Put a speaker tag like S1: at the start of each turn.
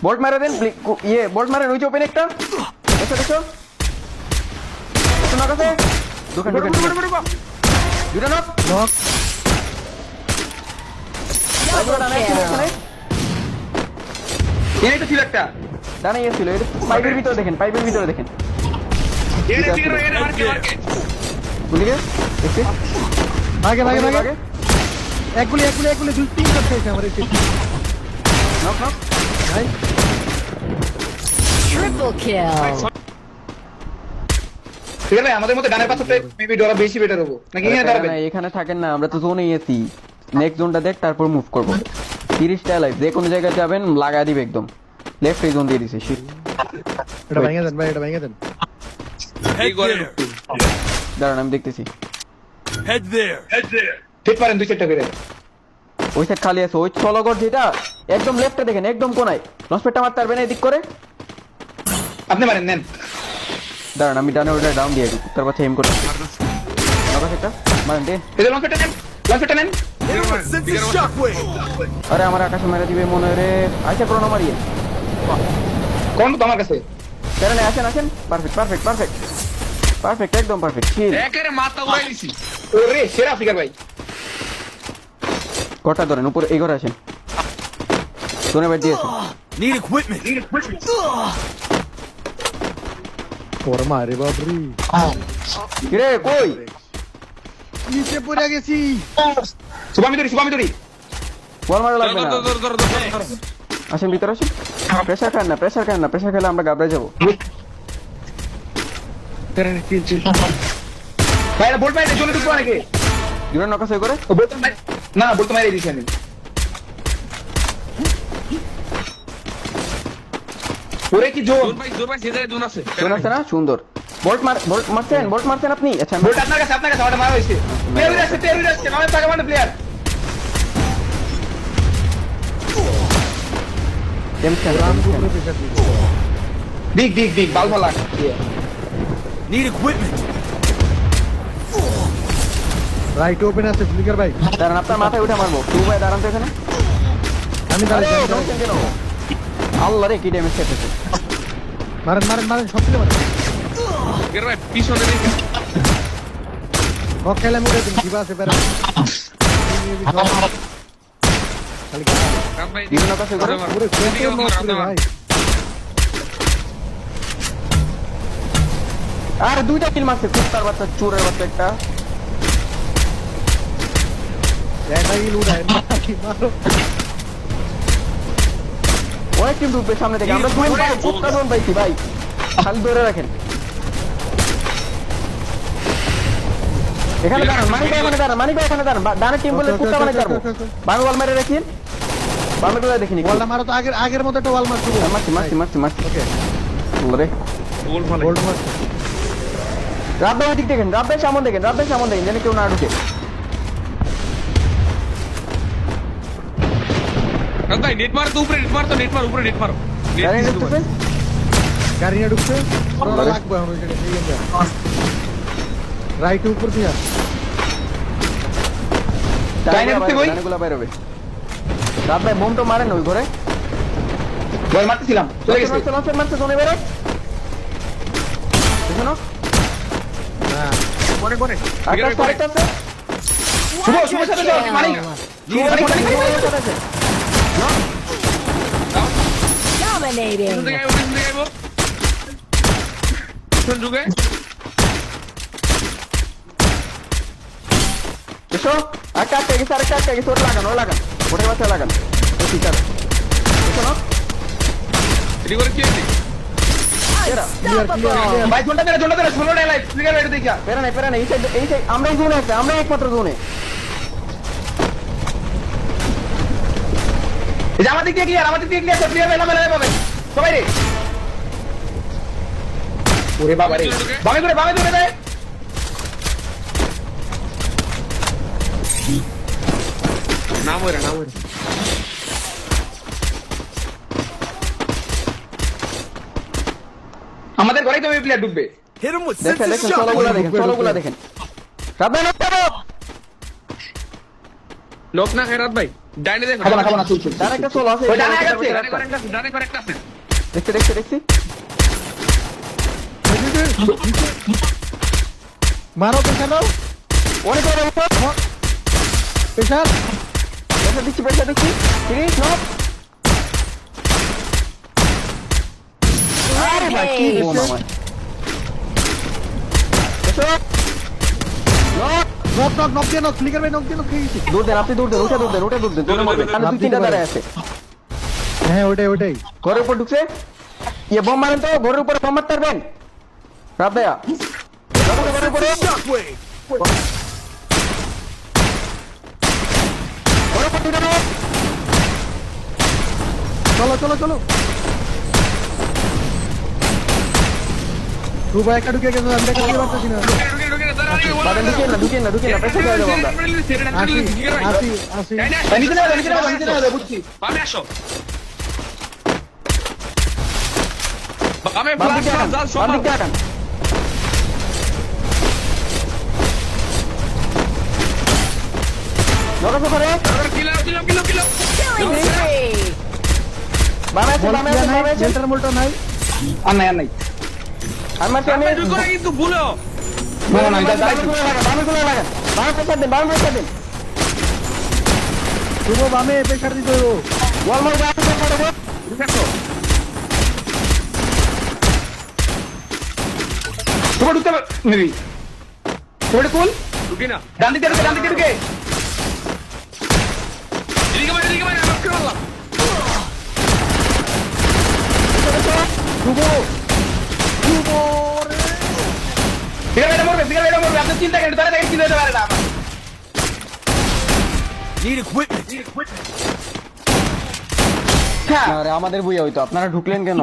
S1: Bolt मारे then ये bolt मारे नीचे ओपन একটা দেখো দেখো শোনা কাছে দোকান দোকান দুটো নক
S2: নক
S1: এনে তো ছিল একটা ডানে ছিল এটা পাইপের ভিতরে দেখেন
S3: এর মারকে
S1: ভুলে গেছে দেখছি
S2: ভাগে এক গুলি দুই তিন করতে আছে আমার এসে
S1: নক নক
S2: ভাই
S4: Triple kill.
S3: ঠিক আছে আমাদের মধ্যে ডানের পাশে মেবি ডরা বেশি বেটার হবে নাকি এখানে দাঁড়াবেন
S1: এখানে থাকেন না আমরা তো জোনেই আছি নেক্সট জোনটা দেখ তারপর মুভ করব 30 টা লাইফ যে কোন জায়গায় যাবেন লাগা দিবে একদম লেফট এই জোন দিয়ে দিছে শিট
S2: এটা ভাঙা দেন ভাই এটা ভাঙা দেন
S5: Head there.
S1: দাঁড়ান আমি দেখতেছি
S5: Head there.
S3: ঠিক পারেন দুই চারটা করে
S1: ওই সাইড খালি আছে ওই চলগড় যেটা একদম লেফটে দেখেন একদম কোনায় লসপেটটা মারতে পারবেন এদিক করে
S3: আপনি মারেন নেন
S1: দাঁড়ান আমি ডানে ওটা ডাউন দিয়ে দিই তারপর এম করতে নকা সেটা মারেন দে
S3: এই যে লঞ্চটা নেন
S5: Sensing shockwave.
S1: আরে আমার আকাশে মেরে দিবে মনে হয় রে আচ্ছা করোনা মারিয়ে
S3: কোন তো আমার কাছে
S1: কারণে আসেন পারফেক্ট একদম পারফেক্ট চিল
S5: একেরে মাথা উড়াই দিছি।
S3: ওরে সেরা ফিগার ভাই
S1: কটা ধরেন উপরে এই ঘরে আসেন জোনে বাইর দিয়েছে
S5: Need equipment.
S2: ওর মারে বাবরি
S1: কিরে কই
S2: নিচে পড়ে গেছি
S3: শুভামি ধরি
S1: বল মারা লাগবে না
S5: ধর।
S1: আসেন ভিতরে আসেন প্রেসার খান না প্রেসার খেলে আমরা গাবড়ে যাবো
S3: ভাই এটা বোল্ট মাইরে জন্য ঢুকবো নাকি
S1: দুটো নকা সই করে
S3: ও বোল্ট মাইরে না বোল্ট মাইরে দিছি আমি ওরে কি জোন
S5: জোর ভাই সেটাই জোন আছে।
S1: শোন আছে না সুন্দর বোল্ট মারছেন আপনি আচ্ছা
S3: বোল্ট আপনার কাছে ওটা মারা হয়েছে টেরুর আসছে নামে টাকা মানে প্লেয়ার দিক বাল ভালা
S5: Need equipment.
S2: রাইট ওপেন আছে ফ্লিকার ভাই
S1: দাঁড়ান আপনার মাথায় উঠে মারবো তুই ভাই দাঁড়ান তো এখানে
S2: আমি দাঁড়াই
S1: আল্লাহ রে কি ড্যামেজ খেতেছে
S2: মারেন সব দিলে মারেন
S5: এর ভাই পিছনে দেখে।
S2: ওক খেলে মুড়ে দিন দিবা আছে পারে খালি
S5: রাম ভাই
S1: দুটো নকা সই করে
S2: পুরো ফ্রেন্ডে মার করে ভাই
S1: আর দুইটা কিল মারছে কুত্তার বাচ্চা চোরের বাচ্চা একটা
S2: একাই লুড়ায় মারো
S1: অনেক টিম ঢুকবে সামনে থেকে আমরা দুই ভাই কুত্তা দোন পাইছি ভাই খালি ধরে রাখেন এখানে দাঁড়ান মানিক ভাই এখানে দাঁড়ান ডানে টিম বলে কুত্তা বানাই পারবো বামে বল মেরে রাখিন বামে গুলো দেখিনি
S2: বলটা মারো তো আগের মতো একটা ওয়াল মারছো
S1: মারছি
S2: ওকে
S1: ওরে
S5: গোল ফালাই।
S2: গোল্ড মার
S1: রাব্বে ওই দিক দেখেন রাব্বে সামনে দেখেন যেন কেউ না ঢুকে
S5: রাম ভাই নেট মার তো উপরে নেট মারো।
S1: গাড়ি ঢুকতেছে
S2: গাড়ি নিয়ে ঢুকছে ওরা লাগবে এখন ওই জায়গায় রাইট উপর দিয়া
S3: ডাইনে ঢুকতে কই?
S1: ডানেগুলো বাইরে হবে রাব্বে বোম তো মারেন ওই ঘরে
S3: বল মারতেছিলাম চলে গেছে
S1: মারছে জোনে বেরে দেখো না
S2: না
S5: করে
S1: আরেকটা আরেকটা আছে
S3: শুভ সাথে যাও মানিক
S4: Dominating.
S5: পিছন থেকে আইবো পিছন ঢুকে
S1: এসো আরেকটা গেছে ওর লাগান ওটার বাচ্চা লাগান ঠিক আছে দেখো না
S5: এডি করে কি হইছে
S4: Unstoppable.
S3: ভাই জোনটা ধরে ষোলো ডাই লাইফ ফিগার এটা দেখা
S1: পেরা নাই এই সাইড আমরা জোনে আছে আমরা একমাত্র জোনে
S3: এই যে আমাদের দিকে ক্লিয়ার আছে প্লেয়ার মেলা পাবে সবাই রে ওরে বাবা রে বামে ধরে দেয়
S5: না মরে
S3: আমাদের ঘরেই তো প্লেয়ার ঢুকবে
S5: Hit him with
S1: দেখেন
S5: sensing
S1: চলোগুলা দেখেন রাব্বে না করো
S5: লোক না খায় রাত ভাই ডাইনে দেখো
S3: খাবো না চুল
S1: ডান একটা সোলো আছে
S3: ওই ডানে একটা আছে,
S5: ডানে করে একটা আছে, ডানে করে একটা আছে।
S1: দেখছি
S2: মারো পেশার দাও
S1: অনেক বড়
S2: পেশার
S1: পয়সা দিচ্ছি তিরিশ নক আরে ভাই কি বোম আমার এসো নক
S2: নক নক নক দিয়ে নক ফ্লিকার ভাই নক দিয়ে নক খেয়ে গেছি
S1: দৌড় দেন আপনি দৌড় দেন ওটা দৌড় দেন দৌড়ে মারবেন আর দুই তিনটা দাঁড়ায় আছে
S2: হ্যাঁ ওটাই
S1: ঘরের উপর ঢুকছে ইয়ে বোম মারেন তো ঘরের উপরে বোম মারতে পারবেন রাত ভাইয়া ঘরের উপরে ঘরের উপর ঢুকে দাও।
S2: চলো রুবা একটা ঢুকে গেছে আমি দেখতে পারতেছি না
S5: ঢুকে দাঁড়া আরে
S1: বাদেন ঢুকেন না পেছনে চলে যাবো আমরা
S2: আসি
S3: নিচে নাও বুঝছি
S5: বামে আসো বামে
S1: বাম
S5: ফ্লাশ
S1: দিকে
S5: যাও
S1: আগান,
S5: সব
S1: বাম দিকে আগান। নরক উপরে,
S5: কিলো
S4: Killing spree.
S1: বামে আছে, বামে আছে, বামে আছে।
S2: সেন্টার মোলটা নাই
S3: আর নাই
S1: আমি মারছি, আমি
S5: ঢুকো না কিন্তু ভুলো
S3: না
S1: বামে গুলো লাগান, বামে গুলো লাগান। বামে প্রেসার দেন, বামে প্রেসার দেন।
S2: রুবা বামে পেশার দিতে হইব
S1: ওয়াল মার বামে প্রেসার দেবো।
S5: দেখো
S3: তোমার ঢুকতে মেবি তোমার কোন
S5: ঢুকি না
S3: ডান দিকে ঢুকে
S5: এদিকে মার আমি কি বললাম
S3: বিগাড়টা মরবে আপনি চিন্তা করেন তারা দেখে চিন্তা করতে পারে না আমার
S1: আরে আমাদের বইয়া হইতো, আপনারা ঢুকলেন কেন?